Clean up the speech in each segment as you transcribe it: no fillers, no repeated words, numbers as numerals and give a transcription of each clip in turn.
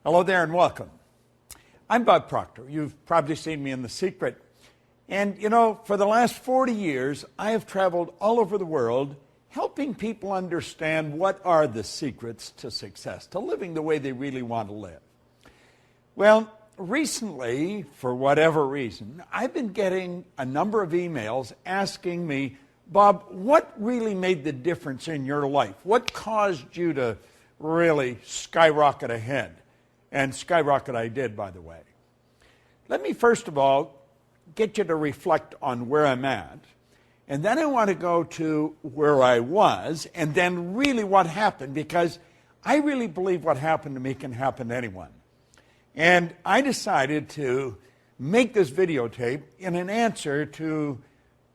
Hello there and welcome. I'm Bob Proctor. You've probably seen me in The Secret. And you know, for the last 40 years, I have traveled all over the world helping people understand what are the secrets to success, to living the way they really want to live. Well, recently, for whatever reason, I've been getting a number of emails asking me, Bob, what really made the difference in your life? What caused you to really skyrocket ahead? And skyrocket I did, by the way. Let me first of all get you to reflect on where I'm at. And then I want to go to where I was and then really what happened, because I really believe what happened to me can happen to anyone. And I decided to make this videotape in an answer to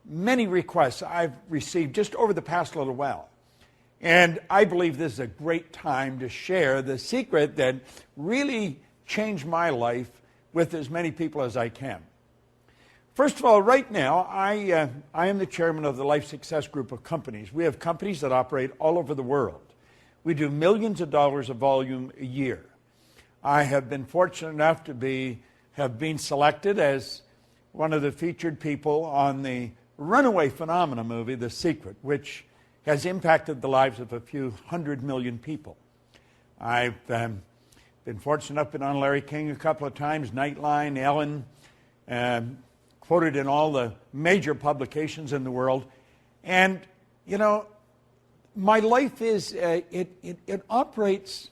many requests I've received just over the past little while. And I believe this is a great time to share the secret that really changed my life with as many people as I can. First of all, right now, I am the chairman of the Life Success Group of companies. We have companies that operate all over the world. We do millions of dollars of volume a year. I have been fortunate enough to have been selected as one of the featured people on the runaway phenomena movie, The Secret, which has impacted the lives of a few 100 million people. I've been fortunate enough to be on Larry King a couple of times, Nightline, Ellen, quoted in all the major publications in the world. And, you know, my life is, it operates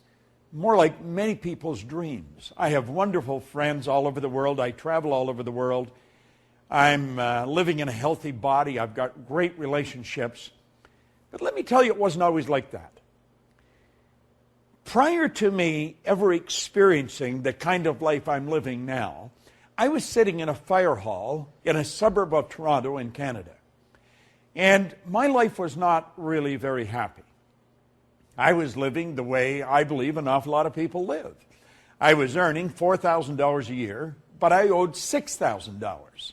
more like many people's dreams. I have wonderful friends all over the world. I travel all over the world. I'm living in a healthy body. I've got great relationships. But let me tell you, it wasn't always like that. Prior to me ever experiencing the kind of life I'm living now, I was sitting in a fire hall in a suburb of Toronto in Canada. And my life was not really very happy. I was living the way I believe an awful lot of people live. I was earning $4,000 a year, but I owed $6,000.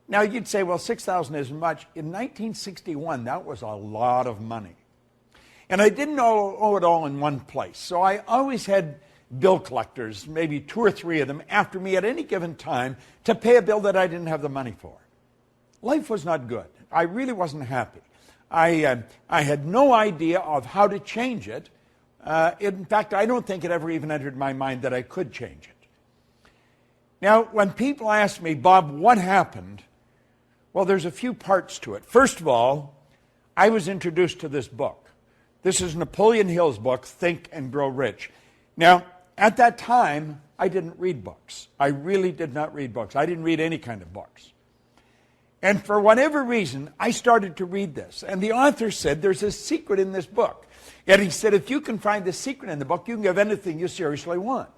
Now, you'd say, well, $6,000 isn't much. In 1961, that was a lot of money. And I didn't owe it all in one place. So I always had bill collectors, maybe 2 or 3 of them, after me at any given time to pay a bill that I didn't have the money for. Life was not good. I really wasn't happy. I had no idea of how to change it. In fact, I don't think it ever even entered my mind that I could change it. Now, when people ask me, Bob, what happened? Well, there's a few parts to it. First of all, I was introduced to this book. This is Napoleon Hill's book, Think and Grow Rich. Now, at that time, I didn't read books. I really did not read books. I didn't read any kind of books. And for whatever reason, I started to read this. And the author said, there's a secret in this book. And he said, if you can find the secret in the book, you can have anything you seriously want.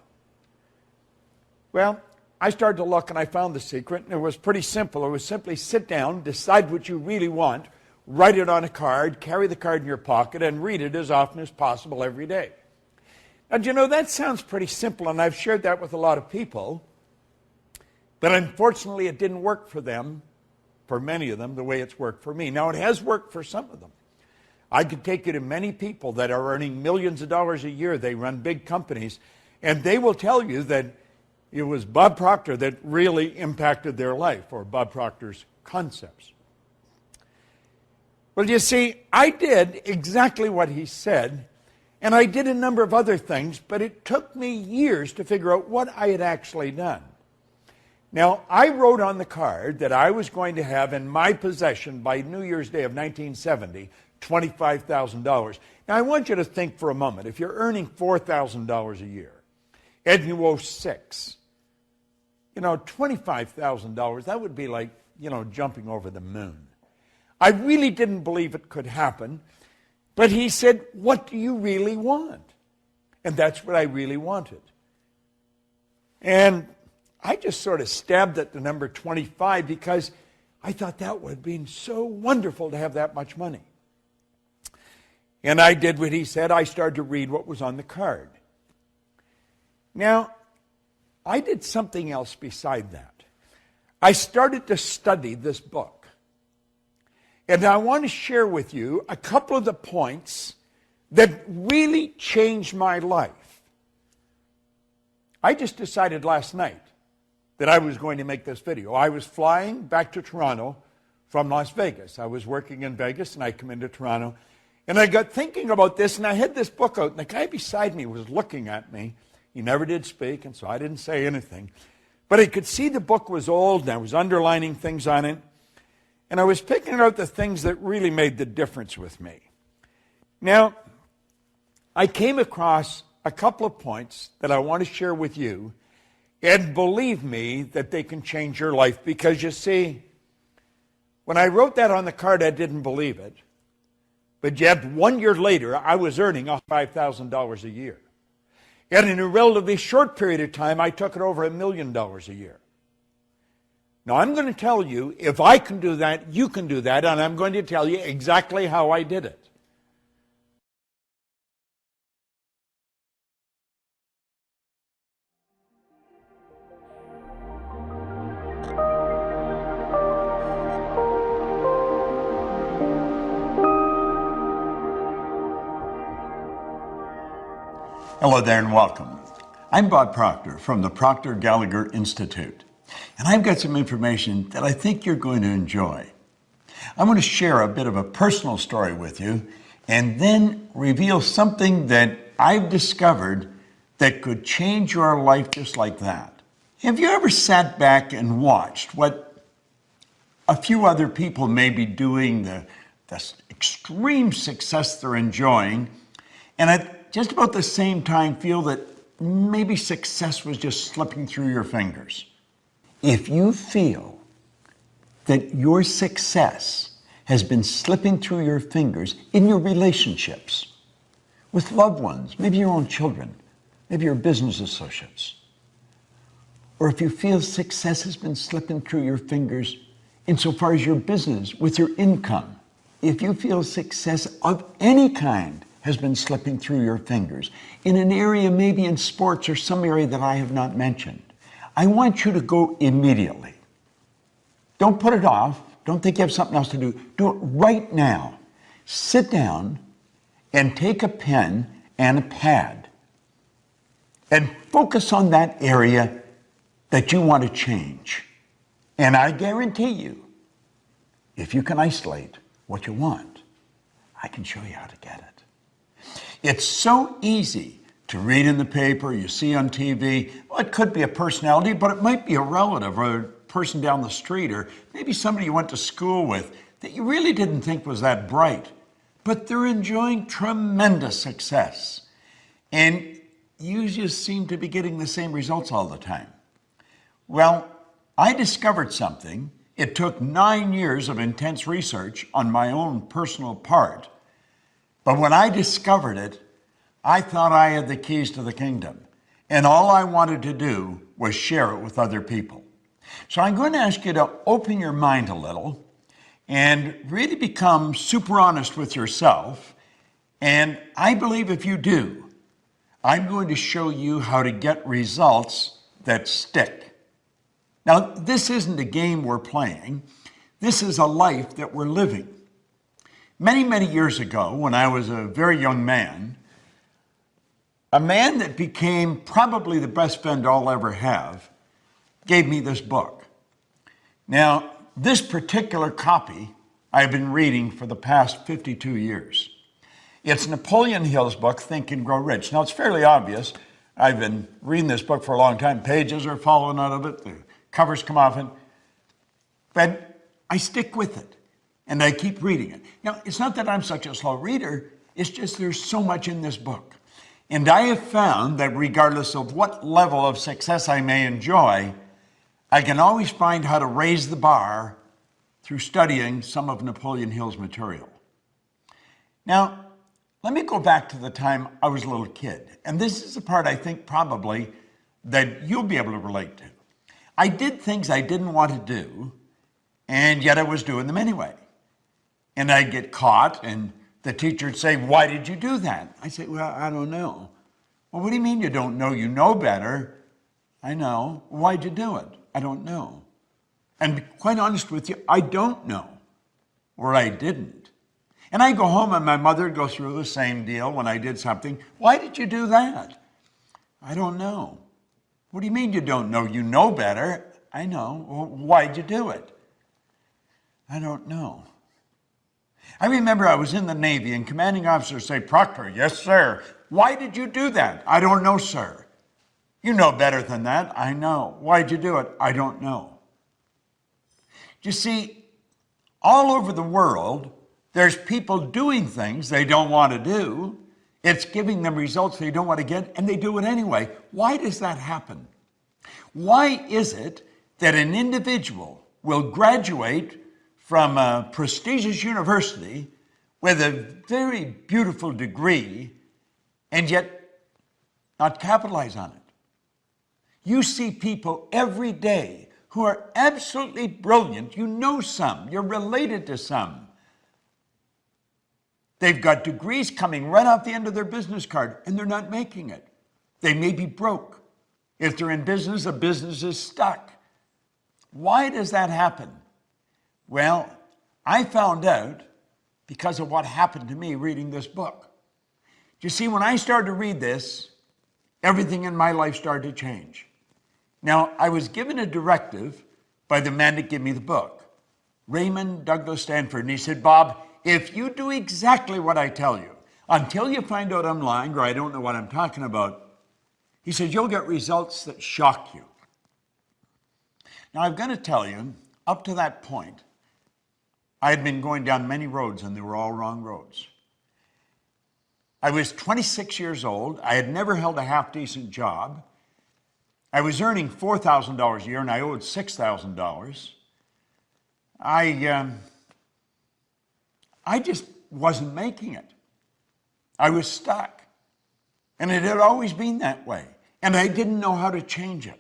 Well, I started to look and I found the secret, and it was pretty simple. It was simply sit down, decide what you really want, write it on a card, carry the card in your pocket, and read it as often as possible every day. Now, you know, that sounds pretty simple, and I've shared that with a lot of people, but unfortunately it didn't work for them, for many of them, the way it's worked for me. Now, it has worked for some of them. I could take you to many people that are earning millions of dollars a year. They run big companies, and they will tell you that it was Bob Proctor that really impacted their life, or Bob Proctor's concepts. Well, you see, I did exactly what he said, and I did a number of other things, but it took me years to figure out what I had actually done. Now, I wrote on the card that I was going to have in my possession by New Year's Day of 1970, $25,000. Now, I want you to think for a moment. If you're earning $4,000 a year, and you owe $6,000, you know, $25,000, that would be like, you know, jumping over the moon. I really didn't believe it could happen, but he said, what do you really want? And that's what I really wanted. And I just sort of stabbed at the number 25 because I thought that would have been so wonderful to have that much money. And I did what he said. I started to read what was on the card. Now, I did something else beside that. I started to study this book. And I want to share with you a couple of the points that really changed my life. I just decided last night that I was going to make this video. I was flying back to Toronto from Las Vegas. I was working in Vegas, and I come into Toronto. And I got thinking about this, and I had this book out, and the guy beside me was looking at me. He never did speak, and so I didn't say anything. But I could see the book was old, and I was underlining things on it. And I was picking out the things that really made the difference with me. Now, I came across a couple of points that I want to share with you, and believe me that they can change your life, because you see, when I wrote that on the card, I didn't believe it. But yet, 1 year later, I was earning $5,000 a year. And in a relatively short period of time, I took it over $1 million a year. Now, I'm going to tell you, if I can do that, you can do that, and I'm going to tell you exactly how I did it. Hello there and welcome. I'm Bob Proctor from the Proctor Gallagher Institute, and I've got some information that I think you're going to enjoy. I'm going to share a bit of a personal story with you and then reveal something that I've discovered that could change your life just like that. Have you ever sat back and watched what a few other people may be doing, the extreme success they're enjoying, and at just about the same time feel that maybe success was just slipping through your fingers? If you feel that your success has been slipping through your fingers in your relationships with loved ones, maybe your own children, maybe your business associates, or if you feel success has been slipping through your fingers insofar as your business, with your income, if you feel success of any kind has been slipping through your fingers in an area, maybe in sports or some area that I have not mentioned, I want you to go immediately. Don't put it off. Don't think you have something else to do. Do it right now. Sit down and take a pen and a pad and focus on that area that you want to change. And I guarantee you, if you can isolate what you want, I can show you how to get it. It's so easy to read in the paper, you see on TV. Well, it could be a personality, but it might be a relative or a person down the street, or maybe somebody you went to school with that you really didn't think was that bright, but they're enjoying tremendous success. And you just seem to be getting the same results all the time. Well, I discovered something. It took 9 years of intense research on my own personal part. But when I discovered it, I thought I had the keys to the kingdom. And all I wanted to do was share it with other people. So I'm going to ask you to open your mind a little and really become super honest with yourself. And I believe if you do, I'm going to show you how to get results that stick. Now, this isn't a game we're playing. This is a life that we're living. Many, many years ago, when I was a very young man, a man that became probably the best friend I'll ever have gave me this book. Now, this particular copy I've been reading for the past 52 years. It's Napoleon Hill's book, Think and Grow Rich. Now, it's fairly obvious. I've been reading this book for a long time. Pages are falling out of it. The covers come off it. But I stick with it. And I keep reading it. Now, it's not that I'm such a slow reader. It's just there's so much in this book. And I have found that regardless of what level of success I may enjoy, I can always find how to raise the bar through studying some of Napoleon Hill's material. Now, let me go back to the time I was a little kid. And this is the part I think probably that you'll be able to relate to. I did things I didn't want to do, and yet I was doing them anyway. And I'd get caught, and the teacher would say, "Why did you do that?" I say, "Well, I don't know." "Well, what do you mean you don't know? You know better." "I know." "Why'd you do it?" "I don't know." And to be quite honest with you, I don't know, or I didn't. And I go home and my mother would go through the same deal when I did something. "Why did you do that?" "I don't know." What do you mean you don't know? You know better. I know. Well, why'd you do it? I don't know. I remember I was in the Navy and commanding officers say, Proctor, yes, sir. Why did you do that? I don't know, sir. You know better than that. I know. Why'd you do it? I don't know. You see, all over the world, there's people doing things they don't want to do. It's giving them results they don't want to get, and they do it anyway. Why does that happen? Why is it that an individual will graduate from a prestigious university with a very beautiful degree and yet not capitalize on it? You see people every day who are absolutely brilliant. You know some, you're related to some. They've got degrees coming right off the end of their business card, and they're not making it. They may be broke. If they're in business, the business is stuck. Why does that happen? Well, I found out because of what happened to me reading this book. You see, when I started to read this, everything in my life started to change. Now, I was given a directive by the man that gave me the book, Raymond Douglas Stanford, and he said, Bob, if you do exactly what I tell you, until you find out I'm lying or I don't know what I'm talking about, he said, you'll get results that shock you. Now, I've got to tell you, up to that point, I had been going down many roads and they were all wrong roads. I was 26 years old. I had never held a half-decent job. I was earning $4,000 a year and I owed $6,000. I just wasn't making it. I was stuck. And it had always been that way. And I didn't know how to change it.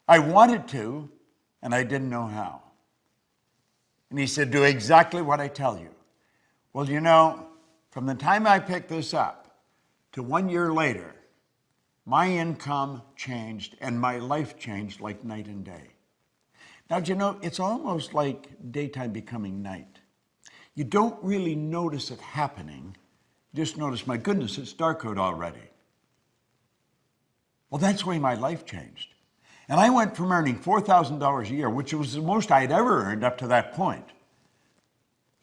I wanted to, and I didn't know how. And he said, do exactly what I tell you. Well, you know, from the time I picked this up to 1 year later, my income changed and my life changed like night and day. Now, you know, it's almost like daytime becoming night. You don't really notice it happening. You just notice, my goodness, it's dark out already. Well, that's the way my life changed. And I went from earning $4,000 a year, which was the most I'd ever earned up to that point,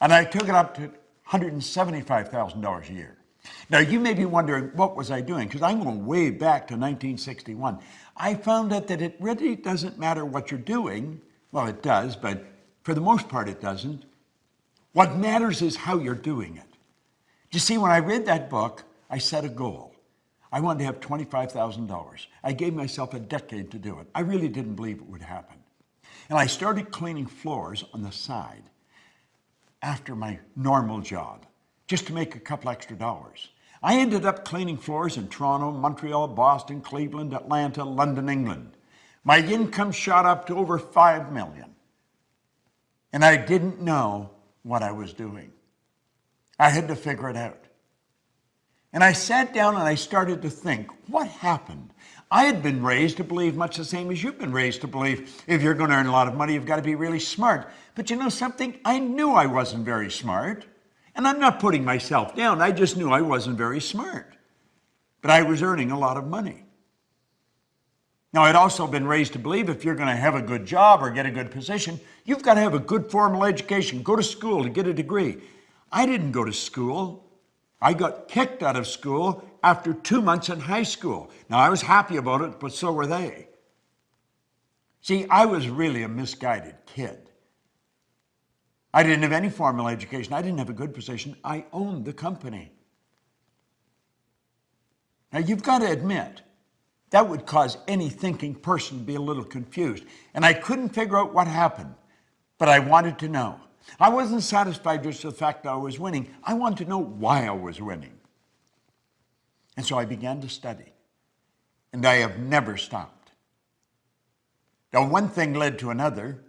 and I took it up to $175,000 a year. Now, you may be wondering, what was I doing? Because I'm going way back to 1961. I found out that it really doesn't matter what you're doing. Well, it does, but for the most part, it doesn't. What matters is how you're doing it. You see, when I read that book, I set a goal. I wanted to have $25,000. I gave myself a decade to do it. I really didn't believe it would happen. And I started cleaning floors on the side after my normal job, just to make a couple extra dollars. I ended up cleaning floors in Toronto, Montreal, Boston, Cleveland, Atlanta, London, England. My income shot up to over $5 million. And I didn't know what I was doing. I had to figure it out. And I sat down and I started to think, what happened? I had been raised to believe much the same as you've been raised to believe. If you're going to earn a lot of money, you've got to be really smart. But you know something? I knew I wasn't very smart. And I'm not putting myself down. I just knew I wasn't very smart. But I was earning a lot of money. Now, I'd also been raised to believe if you're going to have a good job or get a good position, you've got to have a good formal education, go to school to get a degree. I didn't go to school. I got kicked out of school after 2 months in high school. Now, I was happy about it, but so were they. See, I was really a misguided kid. I didn't have any formal education. I didn't have a good position. I owned the company. Now, you've got to admit, that would cause any thinking person to be a little confused. And I couldn't figure out what happened, but I wanted to know. I wasn't satisfied just with the fact that I was winning. I wanted to know why I was winning. And so I began to study. And I have never stopped. Now, one thing led to another,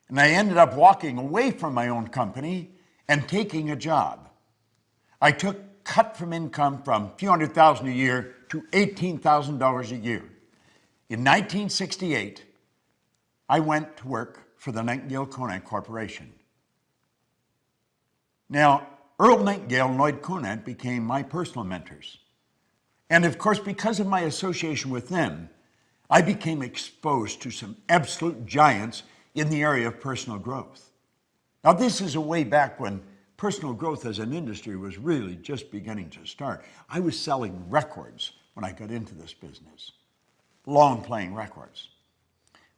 and I ended up walking away from my own company and taking a job. I took cut from income from a few $100,000 a year to $18,000 a year. In 1968, I went to work for the Nightingale Conant Corporation. Now, Earl Nightingale and Lloyd Conant became my personal mentors. And of course, because of my association with them, I became exposed to some absolute giants in the area of personal growth. Now, this is a way back when personal growth as an industry was really just beginning to start. I was selling records when I got into this business, long playing records.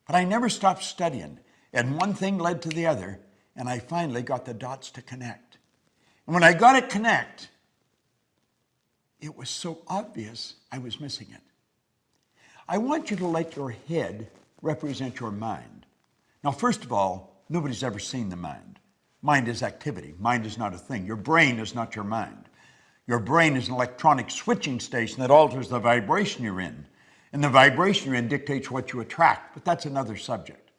But I never stopped studying, and one thing led to the other, and I finally got the dots to connect. And when I got it connect, it was so obvious I was missing it. I want you to let your head represent your mind. Now, first of all, nobody's ever seen the mind. Mind is activity. Mind is not a thing. Your brain is not your mind. Your brain is an electronic switching station that alters the vibration you're in. And the vibration you're in dictates what you attract, but that's another subject.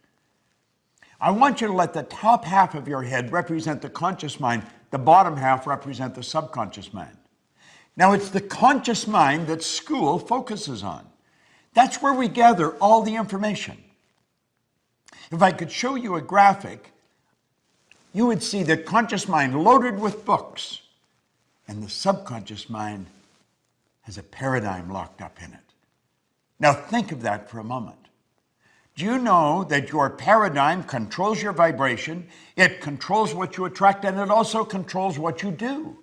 I want you to let the top half of your head represent the conscious mind, the bottom half represent the subconscious mind. Now, it's the conscious mind that school focuses on. That's where we gather all the information. If I could show you a graphic, you would see the conscious mind loaded with books, and the subconscious mind has a paradigm locked up in it. Now think of that for a moment. Do you know that your paradigm controls your vibration, it controls what you attract, and it also controls what you do?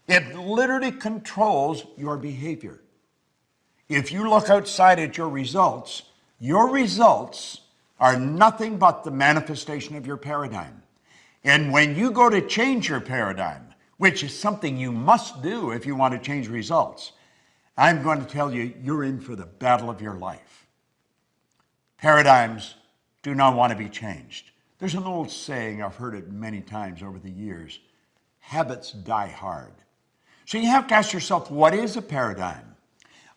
It literally controls your behavior. If you look outside at your results are nothing but the manifestation of your paradigm. And when you go to change your paradigm, which is something you must do if you want to change results, I'm going to tell you, you're in for the battle of your life. Paradigms do not want to be changed. There's an old saying, I've heard it many times over the years, habits die hard. So you have to ask yourself, what is a paradigm?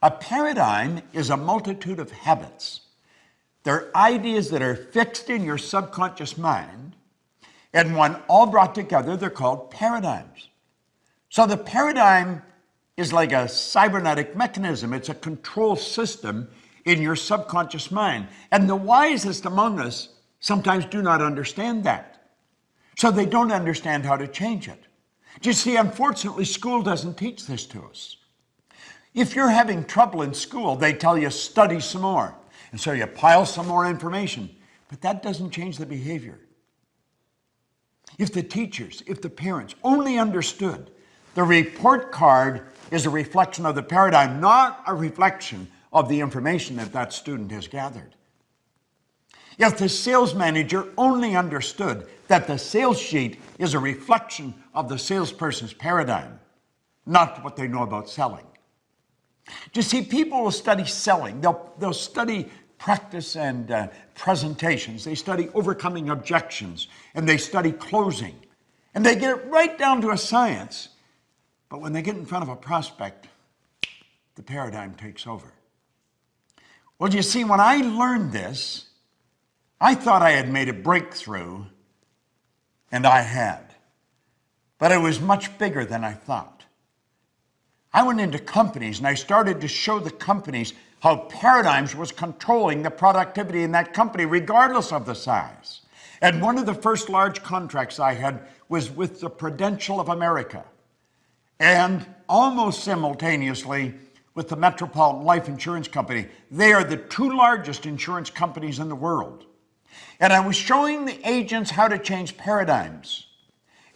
A paradigm is a multitude of habits. They're ideas that are fixed in your subconscious mind, and when all brought together, they're called paradigms. So the paradigm is like a cybernetic mechanism. It's a control system in your subconscious mind. And the wisest among us sometimes do not understand that. So they don't understand how to change it. Do you see, unfortunately, school doesn't teach this to us. If you're having trouble in school, they tell you study some more. And so you pile some more information. But that doesn't change the behavior. If the teachers, if the parents only understood the report card is a reflection of the paradigm, not a reflection of the information that that student has gathered. If the sales manager only understood that the sales sheet is a reflection of the salesperson's paradigm, not what they know about selling. You see, people will study selling. They'll study practice and presentations. They study overcoming objections, and they study closing. And they get it right down to a science. But when they get in front of a prospect, the paradigm takes over. Well, you see, when I learned this, I thought I had made a breakthrough, and I had. But it was much bigger than I thought. I went into companies, and I started to show the companies how paradigms was controlling the productivity in that company, regardless of the size. And one of the first large contracts I had was with the Prudential of America. And almost simultaneously with the Metropolitan Life Insurance Company. They are the two largest insurance companies in the world. And I was showing the agents how to change paradigms.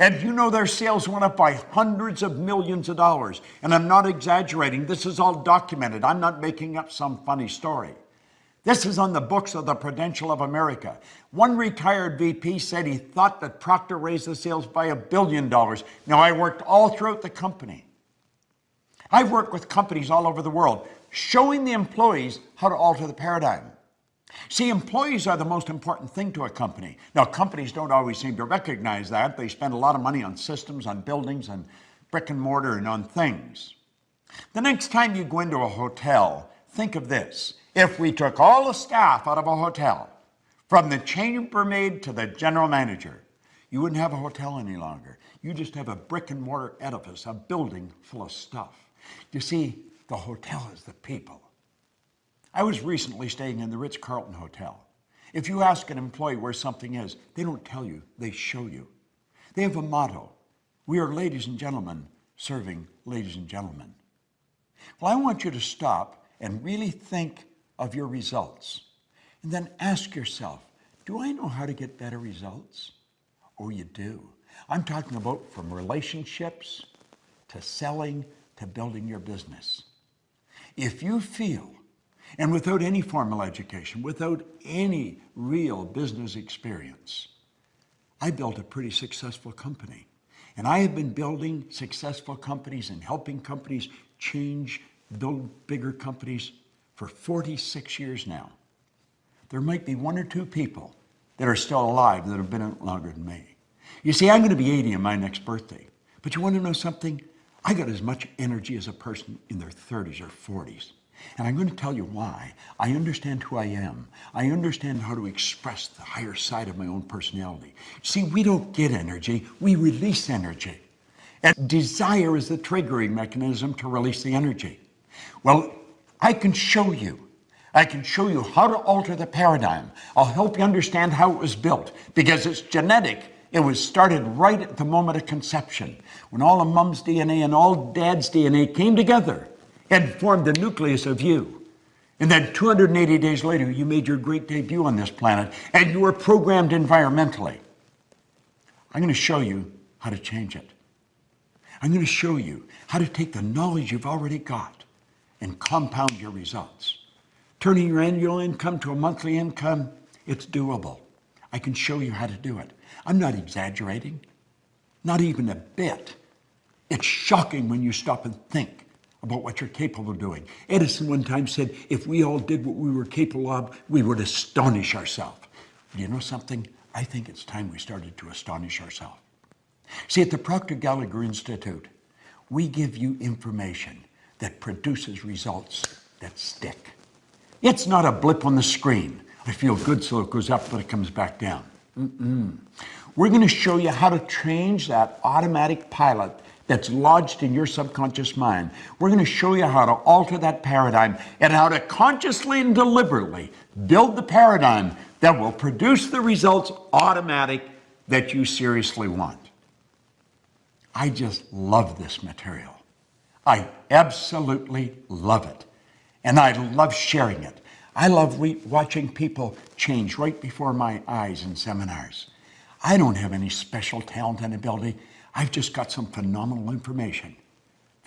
And you know, their sales went up by hundreds of millions of dollars. And I'm not exaggerating. This is all documented. I'm not making up some funny story. This is on the books of the Prudential of America. One retired VP said he thought that Proctor raised the sales by $1 billion. Now, I worked all throughout the company. I've worked with companies all over the world, showing the employees how to alter the paradigm. See, employees are the most important thing to a company. Now, companies don't always seem to recognize that. They spend a lot of money on systems, on buildings, and brick and mortar, and on things. The next time you go into a hotel, think of this. If we took all the staff out of a hotel, from the chambermaid to the general manager, you wouldn't have a hotel any longer. You just have a brick and mortar edifice, a building full of stuff. You see, the hotel is the people. I was recently staying in the Ritz-Carlton Hotel. If you ask an employee where something is, they don't tell you, they show you. They have a motto. We are ladies and gentlemen serving ladies and gentlemen. Well, I want you to stop and really think of your results. And then ask yourself, do I know how to get better results? Oh, you do. I'm talking about from relationships to selling to building your business. If you feel, and without any formal education, without any real business experience, I built a pretty successful company. And I have been building successful companies and helping companies change, build bigger companies for 46 years now. There might be one or two people that are still alive that have been in it longer than me. You see, I'm going to be 80 on my next birthday. But you want to know something? I got as much energy as a person in their 30s or 40s. And I'm going to tell you why. I understand who I am. I understand how to express the higher side of my own personality. See, we don't get energy, we release energy. And desire is the triggering mechanism to release the energy. Well, I can show you. I can show you how to alter the paradigm. I'll help you understand how it was built, because it's genetic. It was started right at the moment of conception, when all of mom's DNA and all dad's DNA came together and formed the nucleus of you. And then 280 days later, you made your great debut on this planet, and you were programmed environmentally. I'm going to show you how to change it. I'm going to show you how to take the knowledge you've already got and compound your results. Turning your annual income to a monthly income, it's doable. I can show you how to do it. I'm not exaggerating, not even a bit. It's shocking when you stop and think about what you're capable of doing. Edison one time said, if we all did what we were capable of, we would astonish ourselves. Do you know something? I think it's time we started to astonish ourselves. See, at the Proctor Gallagher Institute, we give you information that produces results that stick. It's not a blip on the screen. I feel good, so it goes up, but it comes back down. We're going to show you how to change that automatic pilot that's lodged in your subconscious mind. We're going to show you how to alter that paradigm and how to consciously and deliberately build the paradigm that will produce the results automatic that you seriously want. I just love this material. I absolutely love it. And I love sharing it. I love watching people change right before my eyes in seminars. I don't have any special talent and ability. I've just got some phenomenal information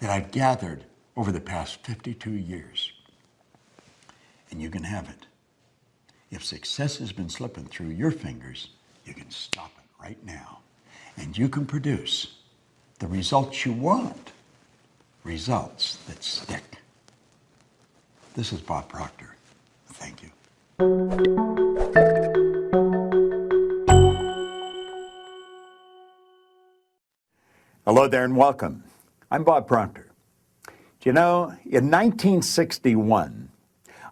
that I've gathered over the past 52 years. And you can have it. If success has been slipping through your fingers, you can stop it right now. And you can produce the results you want, results that stick. This is Bob Proctor. Thank you. Hello there and welcome. I'm Bob Proctor. Do you know, in 1961,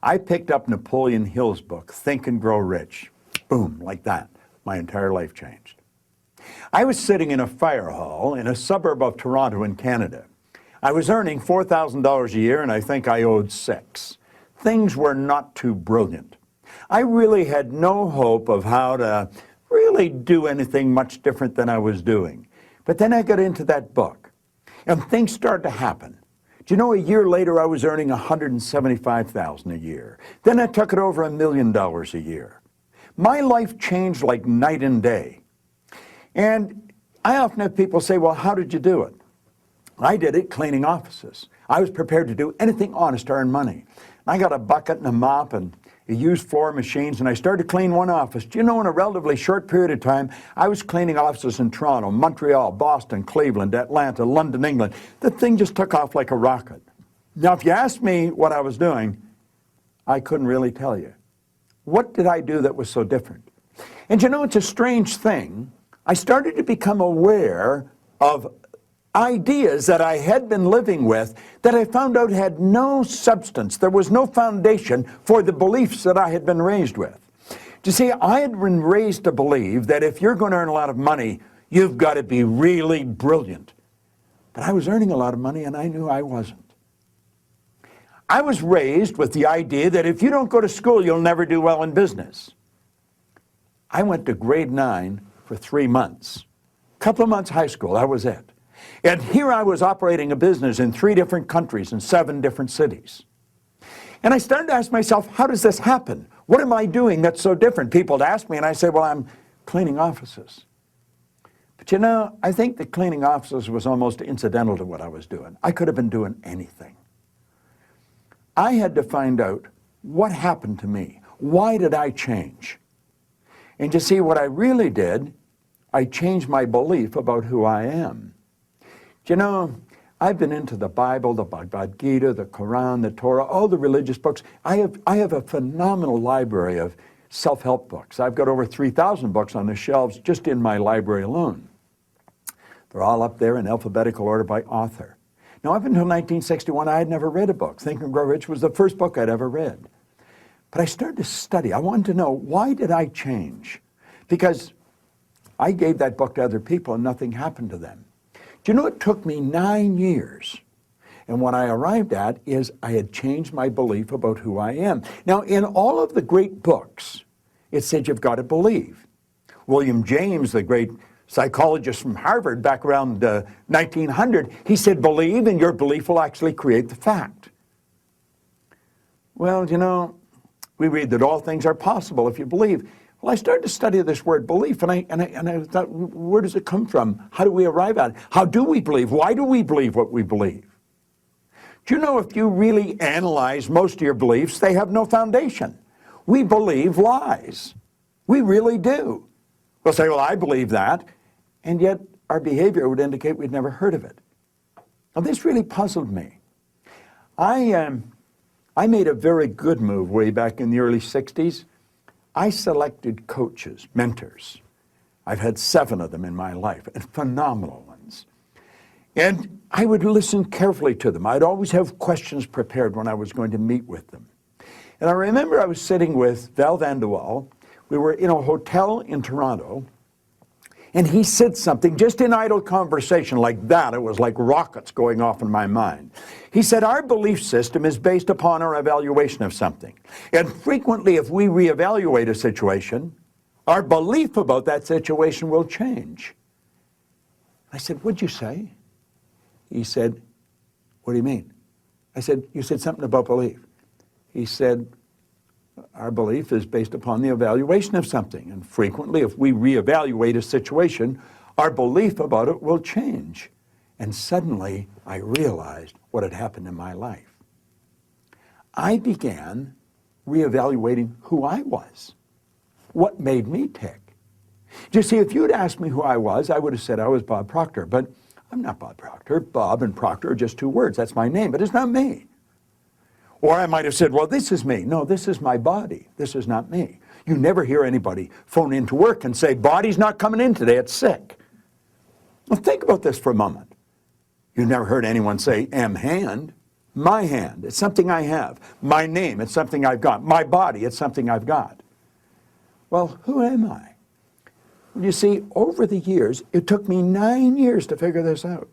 I picked up Napoleon Hill's book, Think and Grow Rich. Boom, like that. My entire life changed. I was sitting in a fire hall in a suburb of Toronto in Canada. I was earning $4,000 a year, and I think I owed $6,000. Things were not too brilliant. I really had no hope of how to really do anything much different than I was doing. But then I got into that book, and things started to happen. Do you know, a year later, I was earning $175,000 a year. Then I took it over $1 million a year. My life changed like night and day. And I often have people say, well, how did you do it? I did it cleaning offices. I was prepared to do anything honest to earn money. I got a bucket and a mop and a used floor machines, and I started to clean one office. Do you know, in a relatively short period of time, I was cleaning offices in Toronto, Montreal, Boston, Cleveland, Atlanta, London, England. The thing just took off like a rocket. Now, if you asked me what I was doing, I couldn't really tell you. What did I do that was so different? And you know, it's a strange thing. I started to become aware of ideas that I had been living with that I found out had no substance. There was no foundation for the beliefs that I had been raised with. You see, I had been raised to believe that if you're going to earn a lot of money, you've got to be really brilliant. But I was earning a lot of money and I knew I wasn't. I was raised with the idea that if you don't go to school, you'll never do well in business. I went to grade 9 for 3 months. A couple of months high school, that was it. And here I was operating a business in 3 different countries and 7 different cities. And I started to ask myself, how does this happen? What am I doing that's so different? People would ask me, and I say, well, I'm cleaning offices. But you know, I think that cleaning offices was almost incidental to what I was doing. I could have been doing anything. I had to find out what happened to me. Why did I change? And you see, what I really did, I changed my belief about who I am. You know, I've been into the Bible, the Bhagavad Gita, the Quran, the Torah, all the religious books. I have a phenomenal library of self-help books. I've got over 3,000 books on the shelves just in my library alone. They're all up there in alphabetical order by author. Now, up until 1961, I had never read a book. Think and Grow Rich was the first book I'd ever read. But I started to study. I wanted to know, why did I change? Because I gave that book to other people and nothing happened to them. Do you know, it took me 9 years. And what I arrived at is I had changed my belief about who I am. Now, in all of the great books, it said you've got to believe. William James, the great psychologist from Harvard back around 1900, he said, believe, and your belief will actually create the fact. Well, you know, we read that all things are possible if you believe. Well, I started to study this word belief, and I thought, where does it come from? How do we arrive at it? How do we believe? Why do we believe what we believe? Do you know, if you really analyze most of your beliefs, they have no foundation. We believe lies. We really do. We'll say, well, I believe that, and yet our behavior would indicate we'd never heard of it. Now, this really puzzled me. I made a very good move way back in the early 60s. I selected coaches, mentors. I've had 7 of them in my life, and phenomenal ones. And I would listen carefully to them. I'd always have questions prepared when I was going to meet with them. And I remember I was sitting with Val Van de Waal. We were in a hotel in Toronto, and he said something just in idle conversation like that. It was like rockets going off in my mind. He said, our belief system is based upon our evaluation of something. And frequently, if we reevaluate a situation, our belief about that situation will change. I said, what'd you say? He said, what do you mean? I said, you said something about belief. He said, our belief is based upon the evaluation of something. And frequently, if we reevaluate a situation, our belief about it will change. And suddenly, I realized what had happened in my life. I began reevaluating who I was. What made me tick? You see, if you'd asked me who I was, I would have said I was Bob Proctor. But I'm not Bob Proctor. Bob and Proctor are just 2 words. That's my name, but it's not me. Or I might have said, well, this is me. No, this is my body. This is not me. You never hear anybody phone into work and say, body's not coming in today, it's sick. Well, think about this for a moment. You never heard anyone say, am hand. My hand, it's something I have. My name, it's something I've got. My body, it's something I've got. Well, who am I? Well, you see, over the years, it took me 9 years to figure this out.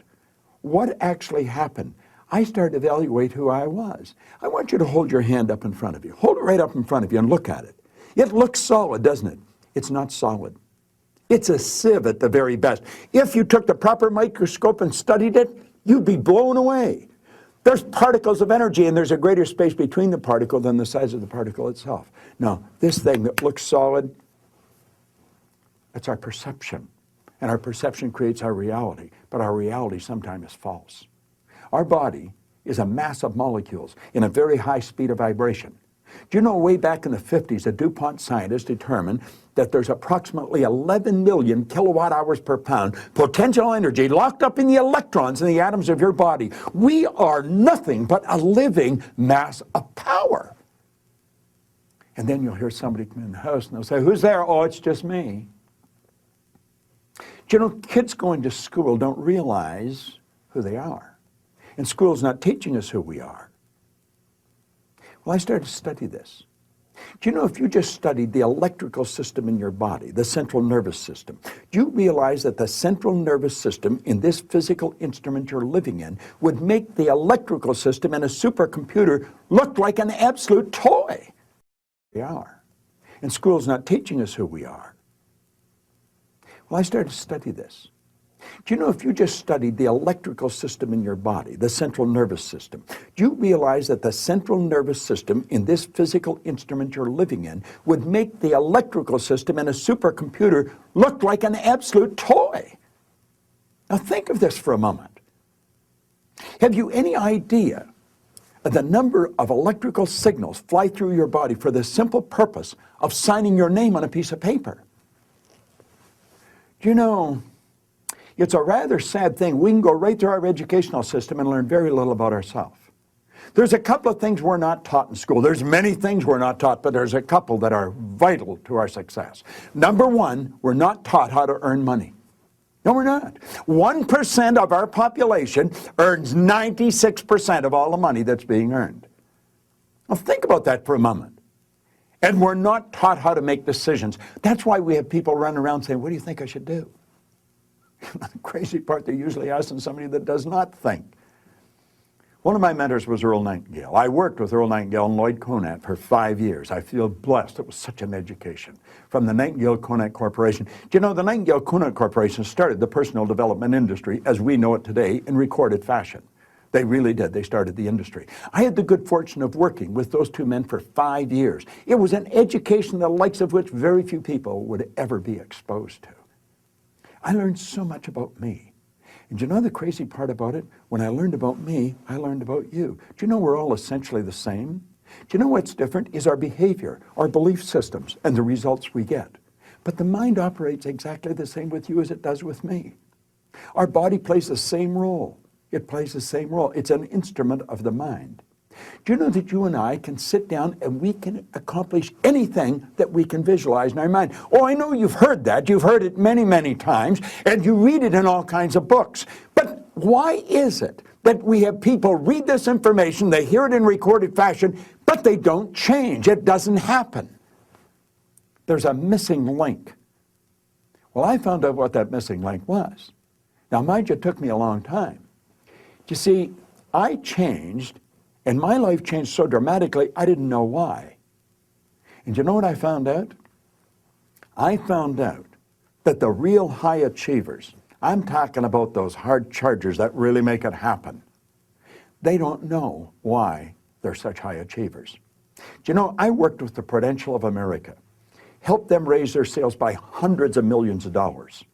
What actually happened? I started to evaluate who I was. I want you to hold your hand up in front of you. Hold it right up in front of you and look at it. It looks solid, doesn't it? It's not solid. It's a sieve at the very best. If you took the proper microscope and studied it, you'd be blown away. There's particles of energy, and there's a greater space between the particle than the size of the particle itself. Now, this thing that looks solid, that's our perception. And our perception creates our reality, but our reality sometimes is false. Our body is a mass of molecules in a very high speed of vibration. Do you know, way back in the 50s, a DuPont scientist determined that there's approximately 11 million kilowatt hours per pound potential energy locked up in the electrons in the atoms of your body. We are nothing but a living mass of power. And then you'll hear somebody come in the house and they'll say, who's there? Oh, it's just me. Do you know, kids going to school don't realize who they are. And school's not teaching us who we are. Well, I started to study this. Do you know, if you just studied the electrical system in your body, the central nervous system, do you realize that the central nervous system in this physical instrument you're living in would make the electrical system in a supercomputer look like an absolute toy? We are. And school's not teaching us who we are. Well, I started to study this. Do you know if you just studied the electrical system in your body, the central nervous system, do you realize that the central nervous system in this physical instrument you're living in would make the electrical system in a supercomputer look like an absolute toy? Now think of this for a moment. Have you any idea of the number of electrical signals fly through your body for the simple purpose of signing your name on a piece of paper? Do you know, it's a rather sad thing. We can go right through our educational system and learn very little about ourselves. There's a couple of things we're not taught in school. There's many things we're not taught, but there's a couple that are vital to our success. Number one, we're not taught how to earn money. No, we're not. 1% of our population earns 96% of all the money that's being earned. Now think about that for a moment. And we're not taught how to make decisions. That's why we have people running around saying, what do you think I should do? The crazy part, they're usually asking somebody that does not think. One of my mentors was Earl Nightingale. I worked with Earl Nightingale and Lloyd Conant for 5 years. I feel blessed. It was such an education from the Nightingale-Conant Corporation. Do you know the Nightingale-Conant Corporation started the personal development industry as we know it today in recorded fashion? They really did. They started the industry. I had the good fortune of working with those two men for 5 years. It was an education the likes of which very few people would ever be exposed to. I learned so much about me. And you know the crazy part about it? When I learned about me, I learned about you. Do you know we're all essentially the same? Do you know what's different is our behavior, our belief systems, and the results we get. But the mind operates exactly the same with you as it does with me. Our body plays the same role. It plays the same role. It's an instrument of the mind. Do you know that you and I can sit down and we can accomplish anything that we can visualize in our mind? Oh, I know you've heard that. You've heard it many, many times, and you read it in all kinds of books. But why is it that we have people read this information, they hear it in recorded fashion, but they don't change? It doesn't happen. There's a missing link. Well, I found out what that missing link was. Now, mind you, it took me a long time. You see, I changed, and my life changed so dramatically, I didn't know why. And you know what I found out? I found out that the real high achievers, I'm talking about those hard chargers that really make it happen, they don't know why they're such high achievers. Do you know, I worked with the Prudential of America, helped them raise their sales by hundreds of millions of dollars.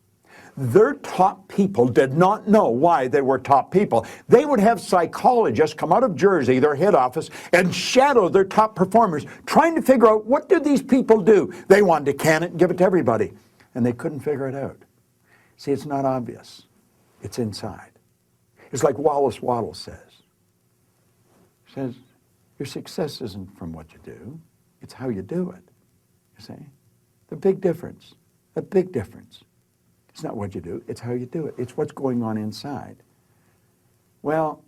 Their top people did not know why they were top people. They would have psychologists come out of Jersey, their head office, and shadow their top performers, trying to figure out what do these people do. They wanted to can it and give it to everybody, and they couldn't figure it out. See, it's not obvious. It's inside. It's like Wallace Waddle says. He says, your success isn't from what you do, it's how you do it. You see? The big difference. It's not what you do, it's how you do it. It's what's going on inside. Well,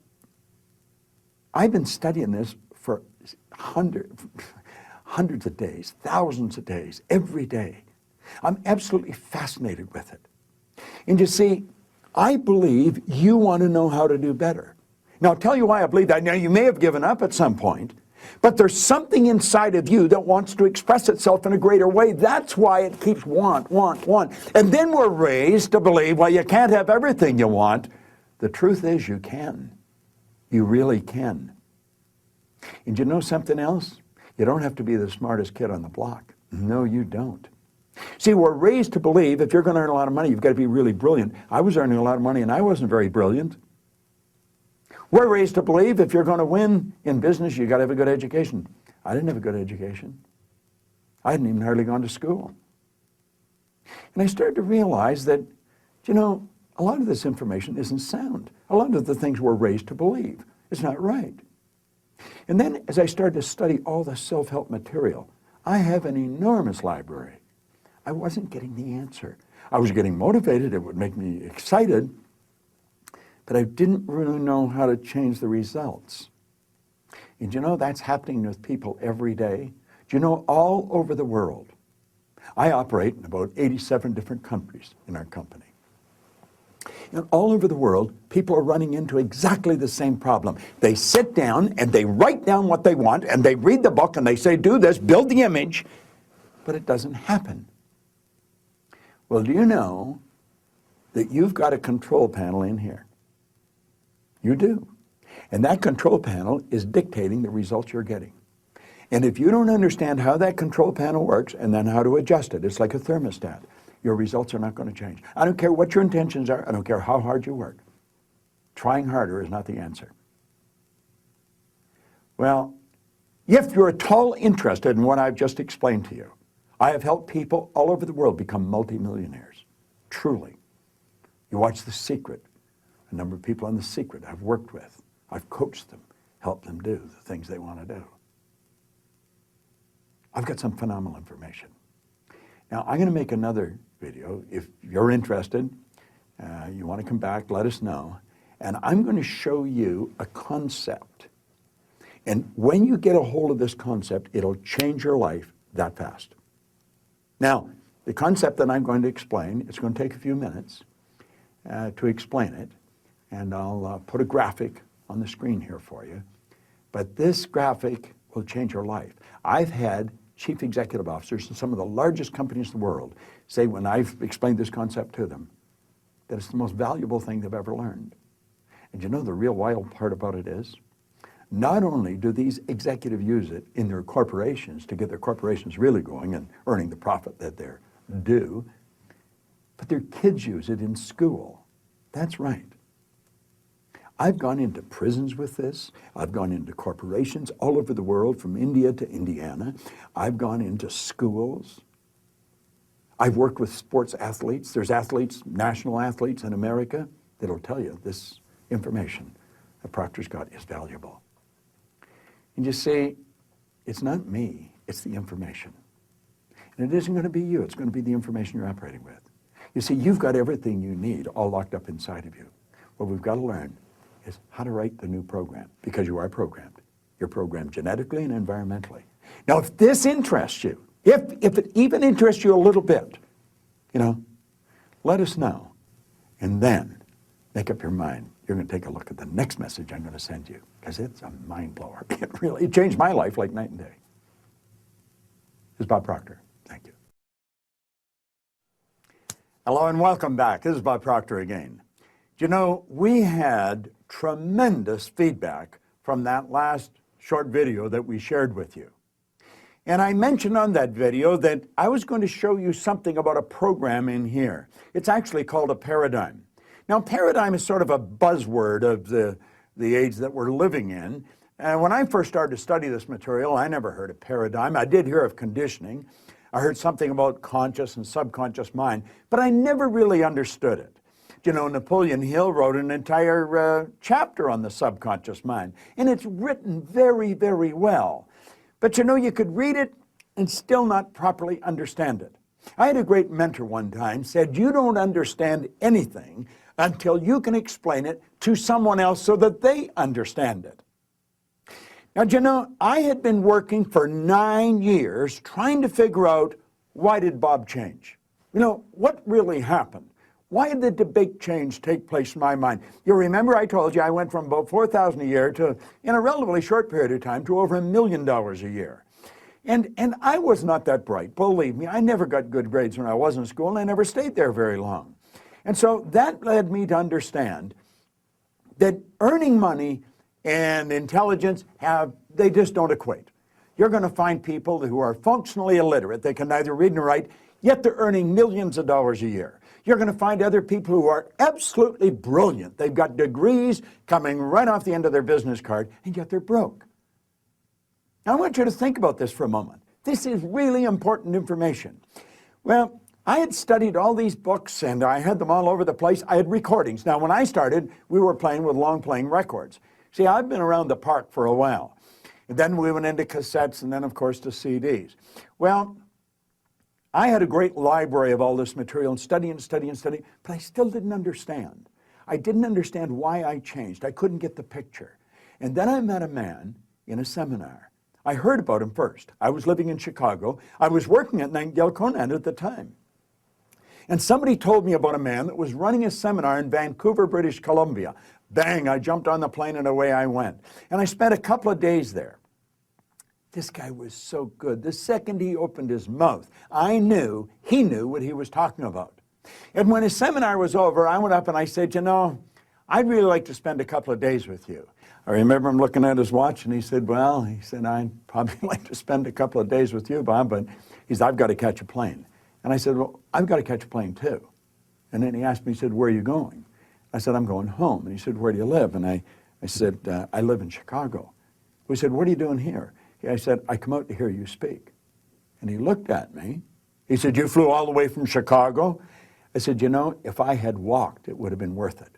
I've been studying this for hundreds of days, thousands of days, every day. I'm absolutely fascinated with it. And you see, I believe you want to know how to do better. Now, I'll tell you why I believe that. Now, you may have given up at some point, but there's something inside of you that wants to express itself in a greater way. That's why it keeps want. And then we're raised to believe, well, you can't have everything you want. The truth is you can. You really can. And you know something else? You don't have to be the smartest kid on the block. No, you don't. See, we're raised to believe if you're going to earn a lot of money, you've got to be really brilliant. I was earning a lot of money and I wasn't very brilliant. We're raised to believe if you're going to win in business, you've got to have a good education. I didn't have a good education. I hadn't even hardly gone to school. And I started to realize that, you know, a lot of this information isn't sound. A lot of the things we're raised to believe is not right. And then as I started to study all the self-help material, I have an enormous library. I wasn't getting the answer. I was getting motivated. It would make me excited. But I didn't really know how to change the results. And you know, that's happening with people every day. Do you know, all over the world, I operate in about 87 different countries in our company. And all over the world, people are running into exactly the same problem. They sit down and they write down what they want and they read the book and they say, do this, build the image, but it doesn't happen. Well, do you know that you've got a control panel in here. You do. And that control panel is dictating the results you're getting. And if you don't understand how that control panel works and then how to adjust it, it's like a thermostat. Your results are not going to change. I don't care what your intentions are. I don't care how hard you work. Trying harder is not the answer. Well, if you're at all interested in what I've just explained to you, I have helped people all over the world become multimillionaires. Truly. You watch The Secret. A number of people on The Secret I've worked with. I've coached them, helped them do the things they want to do. I've got some phenomenal information. Now, I'm going to make another video. If you're interested, you want to come back, let us know. And I'm going to show you a concept. And when you get a hold of this concept, it'll change your life that fast. Now, the concept that I'm going to explain, it's going to take a few minutes to explain it. And I'll put a graphic on the screen here for you. But this graphic will change your life. I've had chief executive officers in some of the largest companies in the world say, when I've explained this concept to them, that it's the most valuable thing they've ever learned. And you know the real wild part about it is, not only do these executives use it in their corporations to get their corporations really going and earning the profit that they're due, but their kids use it in school. That's right. I've gone into prisons with this. I've gone into corporations all over the world, from India to Indiana. I've gone into schools. I've worked with sports athletes. There's athletes, national athletes in America that'll tell you this information that Proctor's got is valuable. And you see, it's not me, it's the information. And it isn't going to be you, it's going to be the information you're operating with. You see, you've got everything you need all locked up inside of you. What we've got to learn is how to write the new program, because you are programmed. You're programmed genetically and environmentally. Now, if this interests you, if it even interests you a little bit, let us know. And then make up your mind. You're going to take a look at the next message I'm going to send you, because it's a mind blower. It changed my life like night and day. This is Bob Proctor. Thank you. Hello and welcome back. This is Bob Proctor again. You know, we had tremendous feedback from that last short video that we shared with you. And I mentioned on that video that I was going to show you something about a program in here. It's actually called a paradigm. Now, paradigm is sort of a buzzword of the age that we're living in. And when I first started to study this material, I never heard of paradigm. I did hear of conditioning. I heard something about conscious and subconscious mind, but I never really understood it. You know, Napoleon Hill wrote an entire chapter on the subconscious mind, and it's written very, very well. But you know, you could read it and still not properly understand it. I had a great mentor one time said, you don't understand anything until you can explain it to someone else so that they understand it. Now, you know, I had been working for 9 years trying to figure out, why did Bob change? You know, what really happened? Why did the big change take place in my mind? You remember I told you I went from about $4,000 a year to, in a relatively short period of time, to over $1 million a year. And I was not that bright, believe me. I never got good grades when I was in school, and I never stayed there very long. And so that led me to understand that earning money and intelligence they just don't equate. You're going to find people who are functionally illiterate. They can neither read nor write, yet they're earning millions of dollars a year. You're going to find other people who are absolutely brilliant. They've got degrees coming right off the end of their business card, and yet they're broke. Now, I want you to think about this for a moment. This is really important information. Well, I had studied all these books, and I had them all over the place. I had recordings. Now, when I started, we were playing with long-playing records. See, I've been around the park for a while. And then we went into cassettes, and then, of course, to CDs. Well, I had a great library of all this material, and study, but I still didn't understand. I didn't understand why I changed. I couldn't get the picture. And then I met a man in a seminar. I heard about him first. I was living in Chicago. I was working at Nightingale Conant at the time. And somebody told me about a man that was running a seminar in Vancouver, British Columbia. Bang, I jumped on the plane and away I went. And I spent a couple of days there. This guy was so good. The second he opened his mouth, I knew he knew what he was talking about. And when his seminar was over, I went up and I said, you know, I'd really like to spend a couple of days with you. I remember him looking at his watch and he said, well, he said, I'd probably like to spend a couple of days with you, Bob, but he said, I've got to catch a plane. And I said, well, I've got to catch a plane too. And then he asked me, he said, where are you going? I said, I'm going home. And he said, where do you live? And I said, I live in Chicago. We said, what are you doing here? I said, I come out to hear you speak. And he looked at me. He said, you flew all the way from Chicago? I said, you know, if I had walked, it would have been worth it.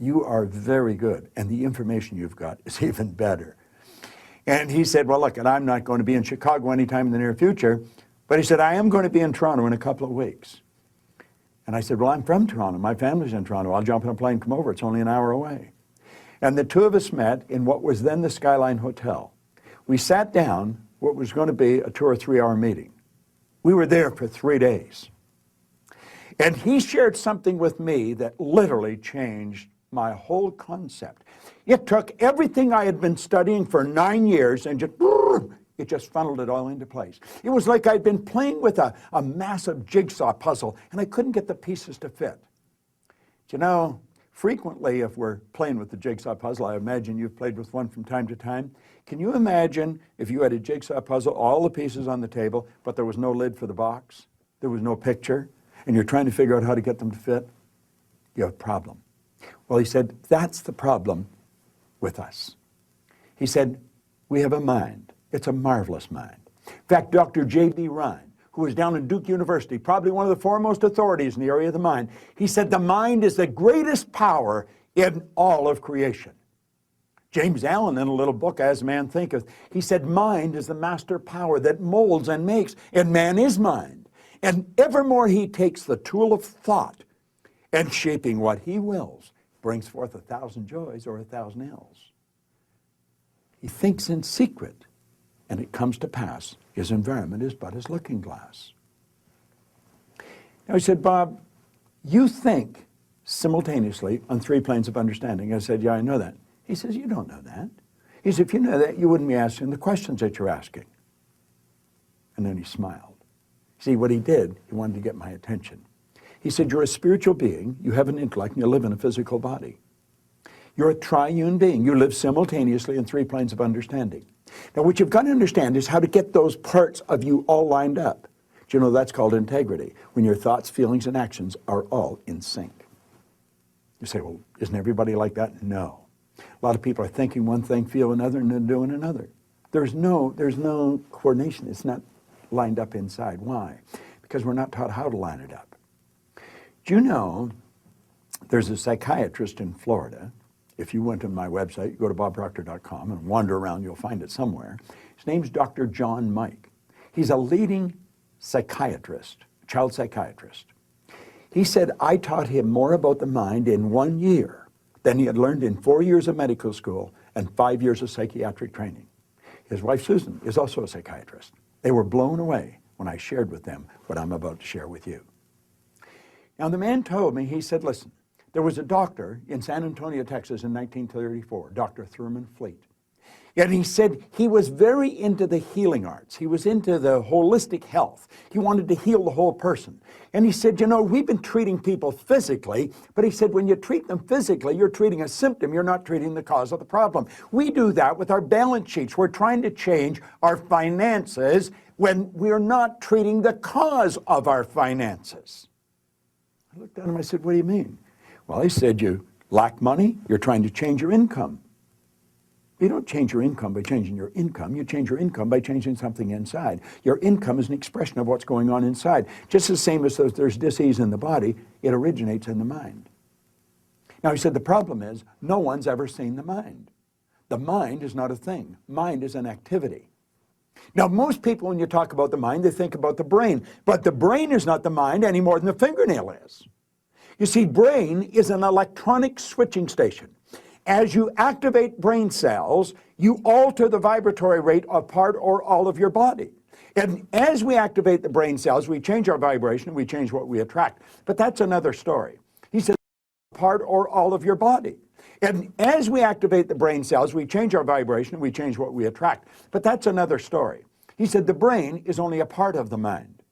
You are very good, and the information you've got is even better. And he said, well, look, and I'm not going to be in Chicago anytime in the near future, but he said, I am going to be in Toronto in a couple of weeks. And I said, well, I'm from Toronto. My family's in Toronto. I'll jump on a plane, come over. It's only an hour away. And the two of us met in what was then the Skyline Hotel. We sat down, what was going to be a 2 or 3 hour meeting. We were there for 3 days. And he shared something with me that literally changed my whole concept. It took everything I had been studying for 9 years and just funneled it all into place. It was like I'd been playing with a massive jigsaw puzzle and I couldn't get the pieces to fit. You know, frequently if we're playing with the jigsaw puzzle, I imagine you've played with one from time to time. Can you imagine if you had a jigsaw puzzle, all the pieces on the table, but there was no lid for the box, there was no picture, and you're trying to figure out how to get them to fit? You have a problem. Well, he said, that's the problem with us. He said, we have a mind. It's a marvelous mind. In fact, Dr. J.B. Ryan, who was down in Duke University, probably one of the foremost authorities in the area of the mind, he said the mind is the greatest power in all of creation. James Allen, in a little book, As Man Thinketh, he said mind is the master power that molds and makes, and man is mind. And evermore he takes the tool of thought and shaping what he wills, brings forth 1,000 joys or 1,000 ills. He thinks in secret, and it comes to pass. His environment is but his looking glass. Now he said, Bob, you think simultaneously on 3 planes of understanding. I said, yeah, I know that. He says, you don't know that. He said, if you know that, you wouldn't be asking the questions that you're asking. And then he smiled. See, what he did, he wanted to get my attention. He said, you're a spiritual being, you have an intellect, and you live in a physical body. You're a triune being. You live simultaneously in 3 planes of understanding. Now, what you've got to understand is how to get those parts of you all lined up. Do you know that's called integrity, when your thoughts, feelings, and actions are all in sync. You say, well, isn't everybody like that? No. A lot of people are thinking one thing, feel another, and then doing another. There's no coordination. It's not lined up inside. Why? Because we're not taught how to line it up. Do you know there's a psychiatrist in Florida? If you went to my website, you go to bobproctor.com and wander around, you'll find it somewhere. His name's Dr. John Mike. He's a leading psychiatrist, child psychiatrist. He said, I taught him more about the mind in 1 year than he had learned in 4 years of medical school and 5 years of psychiatric training. His wife, Susan, is also a psychiatrist. They were blown away when I shared with them what I'm about to share with you. Now, the man told me, he said, listen, there was a doctor in San Antonio, Texas in 1934, Dr. Thurman Fleet. And he said he was very into the healing arts. He was into the holistic health. He wanted to heal the whole person. And he said, you know, we've been treating people physically, but he said when you treat them physically, you're treating a symptom, you're not treating the cause of the problem. We do that with our balance sheets. We're trying to change our finances when we're not treating the cause of our finances. I looked at him, I said, what do you mean? Well, he said, you lack money, you're trying to change your income. You don't change your income by changing your income. You change your income by changing something inside. Your income is an expression of what's going on inside. Just the same as there's disease in the body, it originates in the mind. Now, he said the problem is no one's ever seen the mind. The mind is not a thing. Mind is an activity. Now, most people, when you talk about the mind, they think about the brain. But the brain is not the mind any more than the fingernail is. You see, brain is an electronic switching station. As you activate brain cells, you alter the vibratory rate of part or all of your body. And as we activate the brain cells, we change our vibration, we change what we attract. But that's another story. He says, part or all of your body. And as we activate the brain cells, we change our vibration, we change what we attract. But that's another story. He said the brain is only a part of the mind.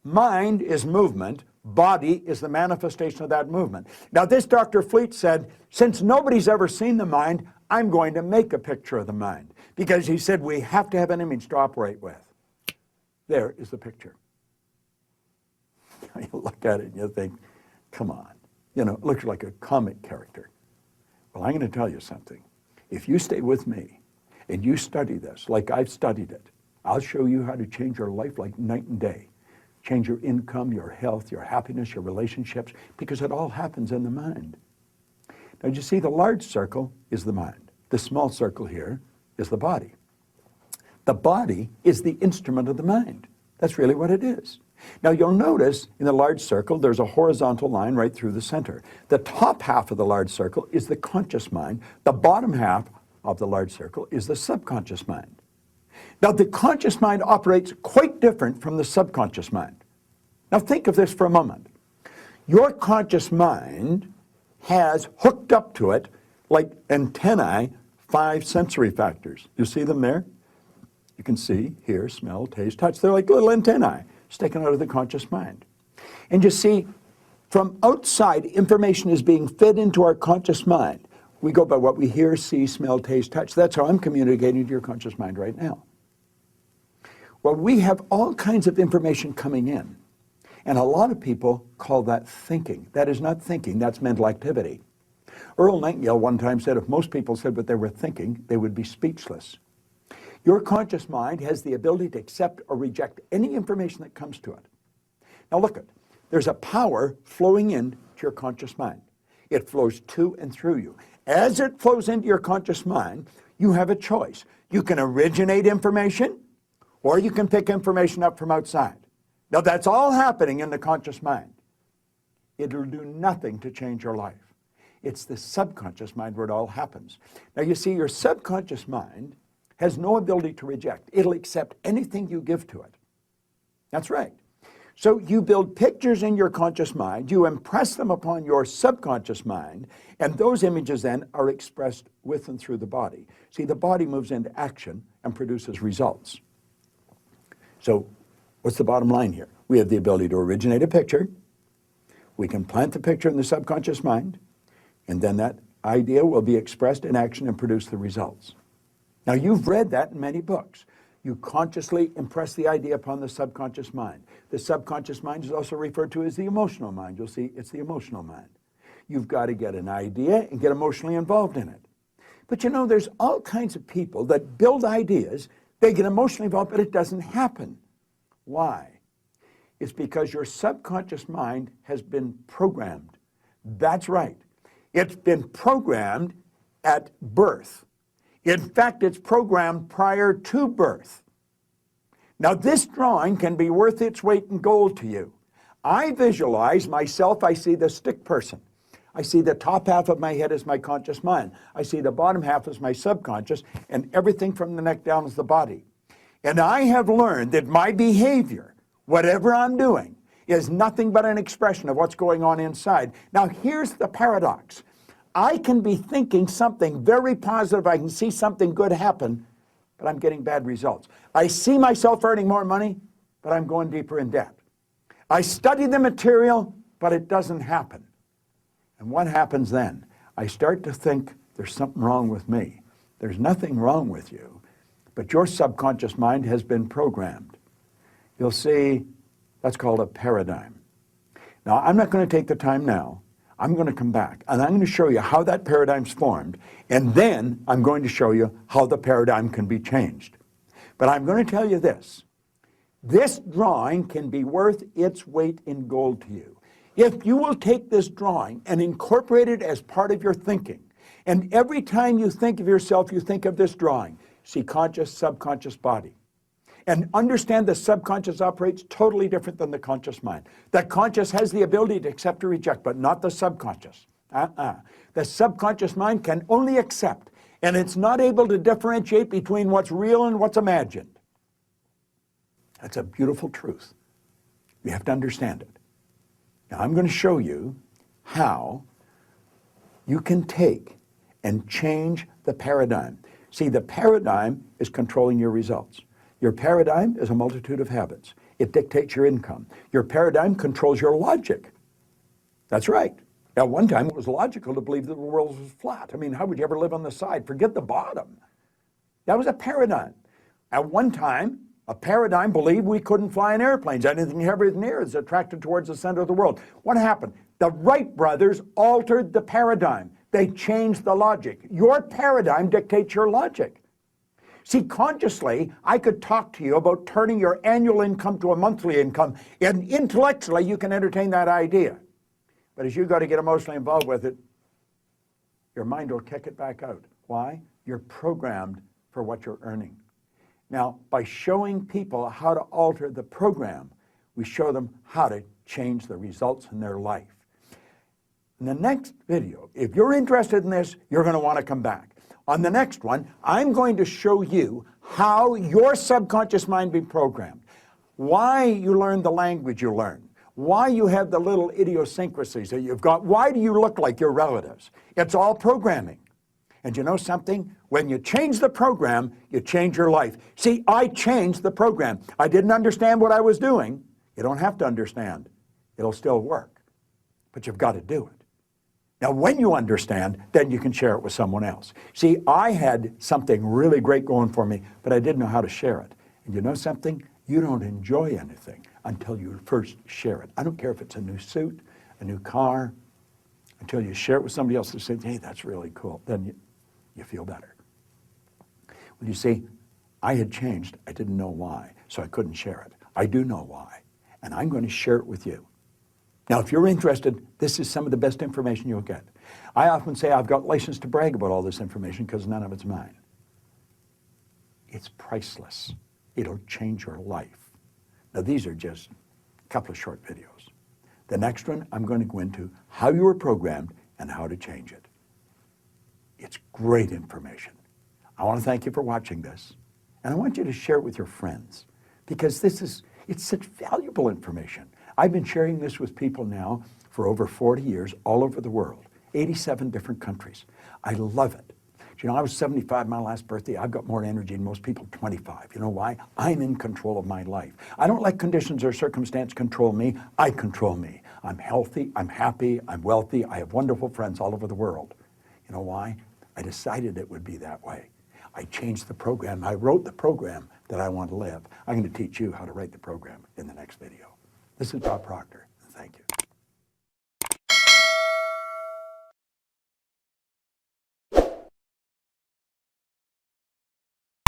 Mind is movement, Body is the manifestation of that movement. Now, this Dr. Fleet said, since nobody's ever seen the mind, I'm going to make a picture of the mind. Because he said we have to have an image to operate with. There is the picture. You look at it and you think, come on. You know, it looks like a comic character. Well, I'm going to tell you something. If you stay with me and you study this like I've studied it, I'll show you how to change your life like night and day. Change your income, your health, your happiness, your relationships, because it all happens in the mind. Now, you see, the large circle is the mind. The small circle here is the body. The body is the instrument of the mind. That's really what it is. Now, you'll notice in the large circle, there's a horizontal line right through the center. The top half of the large circle is the conscious mind. The bottom half of the large circle is the subconscious mind. Now, the conscious mind operates quite different from the subconscious mind. Now, think of this for a moment. Your conscious mind has hooked up to it, like antennae, 5 sensory factors. You see them there? You can see, hear, smell, taste, touch. They're like little antennae sticking out of the conscious mind. And you see, from outside, information is being fed into our conscious mind. We go by what we hear, see, smell, taste, touch. That's how I'm communicating to your conscious mind right now. Well, we have all kinds of information coming in, and a lot of people call that thinking. That is not thinking, that's mental activity. Earl Nightingale one time said if most people said what they were thinking, they would be speechless. Your conscious mind has the ability to accept or reject any information that comes to it. Now look at, there's a power flowing into your conscious mind. It flows to and through you. As it flows into your conscious mind, you have a choice. You can originate information, or you can pick information up from outside. Now that's all happening in the conscious mind. It'll do nothing to change your life. It's the subconscious mind where it all happens. Now you see, your subconscious mind has no ability to reject. It'll accept anything you give to it. That's right. So you build pictures in your conscious mind, you impress them upon your subconscious mind, and those images then are expressed with and through the body. See, the body moves into action and produces results. So what's the bottom line here? We have the ability to originate a picture, we can plant the picture in the subconscious mind, and then that idea will be expressed in action and produce the results. Now, you've read that in many books. You consciously impress the idea upon the subconscious mind. The subconscious mind is also referred to as the emotional mind. You'll see it's the emotional mind. You've got to get an idea and get emotionally involved in it. But you know, there's all kinds of people that build ideas, they get emotionally involved, but it doesn't happen. Why? It's because your subconscious mind has been programmed. That's right. It's been programmed at birth. In fact, it's programmed prior to birth. Now, this drawing can be worth its weight in gold to you. I visualize myself, I see the stick person. I see the top half of my head as my conscious mind. I see the bottom half as my subconscious, and everything from the neck down is the body. And I have learned that my behavior, whatever I'm doing, is nothing but an expression of what's going on inside. Now, here's the paradox. I can be thinking something very positive, I can see something good happen, but I'm getting bad results. I see myself earning more money, but I'm going deeper in debt. I study the material, but it doesn't happen. And what happens then? I start to think there's something wrong with me. There's nothing wrong with you, but your subconscious mind has been programmed. You'll see that's called a paradigm. Now, I'm not going to take the time now. I'm going to come back, and I'm going to show you how that paradigm's formed, and then I'm going to show you how the paradigm can be changed. But I'm going to tell you this. This drawing can be worth its weight in gold to you. If you will take this drawing and incorporate it as part of your thinking, and every time you think of yourself, you think of this drawing, see conscious, subconscious body. And understand the subconscious operates totally different than the conscious mind. The conscious has the ability to accept or reject, but not the subconscious. The subconscious mind can only accept, and it's not able to differentiate between what's real and what's imagined. That's a beautiful truth. You have to understand it. Now, I'm going to show you how you can take and change the paradigm. See, the paradigm is controlling your results. Your paradigm is a multitude of habits. it dictates your income. Your paradigm controls your logic. That's right. At one time, it was logical to believe that the world was flat. I mean, how would you ever live on the side? Forget the bottom. That was a paradigm. At one time, a paradigm believed we couldn't fly in airplanes. Anything heavier than air is attracted towards the center of the world. What happened? The Wright brothers altered the paradigm. They changed the logic. Your paradigm dictates your logic. See, consciously, I could talk to you about turning your annual income to a monthly income, and intellectually, you can entertain that idea. But as you got to get emotionally involved with it, your mind will kick it back out. Why? You're programmed for what you're earning. Now, by showing people how to alter the program, we show them how to change the results in their life. In the next video, if you're interested in this, you're going to want to come back. On the next one, I'm going to show you how your subconscious mind be programmed, why you learn the language you learn, why you have the little idiosyncrasies that you've got, why do you look like your relatives. It's all programming. And you know something? When you change the program, you change your life. See, I changed the program. I didn't understand what I was doing. You don't have to understand. It'll still work. But you've got to do it. Now, when you understand, then you can share it with someone else. See, I had something really great going for me, but I didn't know how to share it. And you know something? You don't enjoy anything until you first share it. I don't care if it's a new suit, a new car, until you share it with somebody else and say, hey, that's really cool. Then you feel better. Well, you see, I had changed. I didn't know why, so I couldn't share it. I do know why, and I'm going to share it with you. Now, if you're interested, this is some of the best information you'll get. I often say I've got license to brag about all this information because none of it's mine. It's priceless. It'll change your life. Now, these are just a couple of short videos. The next one, I'm going to go into how you were programmed and how to change it. It's great information. I want to thank you for watching this, and I want you to share it with your friends because it's such valuable information. I've been sharing this with people now for over 40 years all over the world, 87 different countries. I love it. You know, I was 75 my last birthday. I've got more energy than most people 25. You know why? I'm in control of my life. I don't let conditions or circumstance control me. I control me. I'm healthy, I'm happy, I'm wealthy. I have wonderful friends all over the world. You know why? I decided it would be that way. I changed the program. I wrote the program that I want to live. I'm going to teach you how to write the program in the next video. This is Bob Proctor. Thank you.